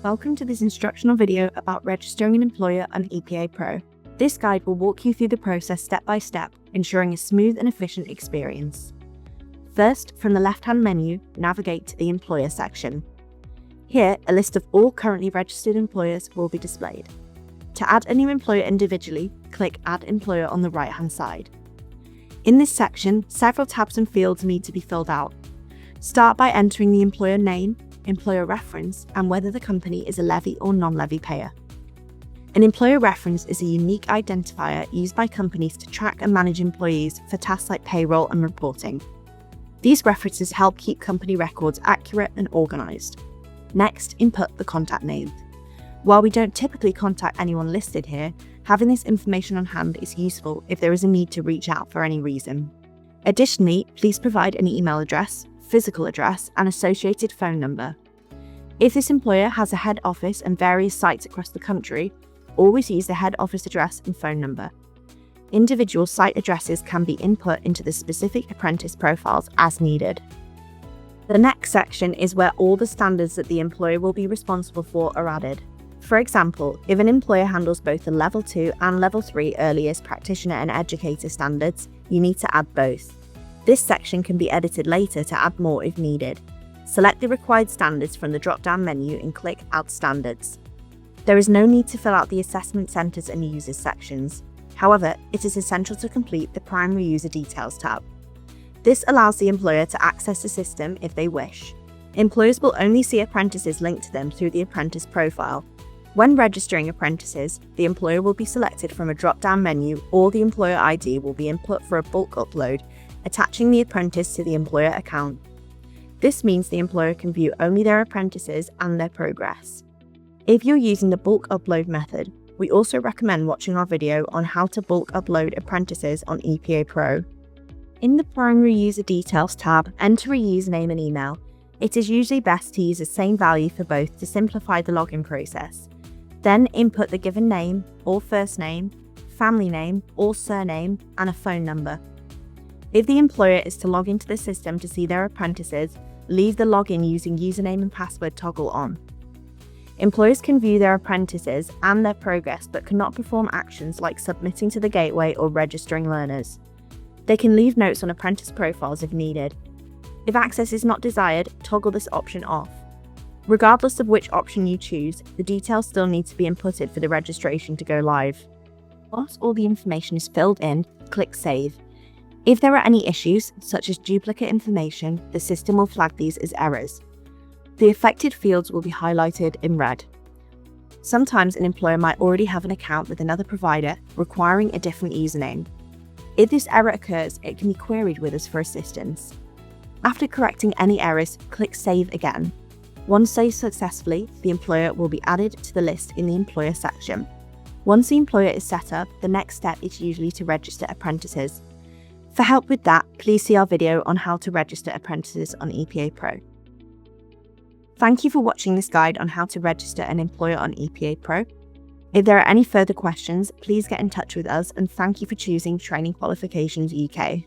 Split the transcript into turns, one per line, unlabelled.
Welcome to this instructional video about registering an employer on EPAPro. This guide will walk you through the process step by step, ensuring a smooth and efficient experience. First, from the left-hand menu, navigate to the Employer section. Here, a list of all currently registered employers will be displayed. To add a new employer individually, click Add Employer on the right-hand side. In this section, several tabs and fields need to be filled out. Start by entering the employer name, employer reference, and whether the company is a levy or non-levy payer. An employer reference is a unique identifier used by companies to track and manage employees for tasks like payroll and reporting. These references help keep company records accurate and organised. Next, input the contact name. While we don't typically contact anyone listed here, having this information on hand is useful if there is a need to reach out for any reason. Additionally, please provide an email address, physical address, and associated phone number. If this employer has a head office and various sites across the country, always use the head office address and phone number. Individual site addresses can be input into the specific apprentice profiles as needed. The next section is where all the standards that the employer will be responsible for are added. For example, if an employer handles both the Level 2 and Level 3 Early Years Practitioner and Educator standards, you need to add both. This section can be edited later to add more if needed. Select the required standards from the drop-down menu and click Add Standards. There is no need to fill out the Assessment Centres and Users sections. However, it is essential to complete the Primary User Details tab. This allows the employer to access the system if they wish. Employers will only see apprentices linked to them through the apprentice profile. When registering apprentices, the employer will be selected from a drop-down menu, or the employer ID will be input for a bulk upload, attaching the apprentice to the employer account. This means the employer can view only their apprentices and their progress. If you're using the bulk upload method, we also recommend watching our video on how to bulk upload apprentices on EPAPro. In the Primary User Details tab, enter a username and email. It is usually best to use the same value for both to simplify the login process. Then input the given name or first name, family name or surname, and a phone number. If the employer is to log into the system to see their apprentices, leave the login using username and password toggle on. Employers can view their apprentices and their progress but cannot perform actions like submitting to the gateway or registering learners. They can leave notes on apprentice profiles if needed. If access is not desired, toggle this option off. Regardless of which option you choose, the details still need to be inputted for the registration to go live. Once all the information is filled in, click Save. If there are any issues, such as duplicate information, the system will flag these as errors. The affected fields will be highlighted in red. Sometimes an employer might already have an account with another provider, requiring a different username. If this error occurs, it can be queried with us for assistance. After correcting any errors, click Save again. Once saved successfully, the employer will be added to the list in the Employer section. Once the employer is set up, the next step is usually to register apprentices. For help with that, please see our video on how to register apprentices on EPAPro. Thank you for watching this guide on how to register an employer on EPAPro. If there are any further questions, please get in touch with us, and thank you for choosing Training Qualifications UK.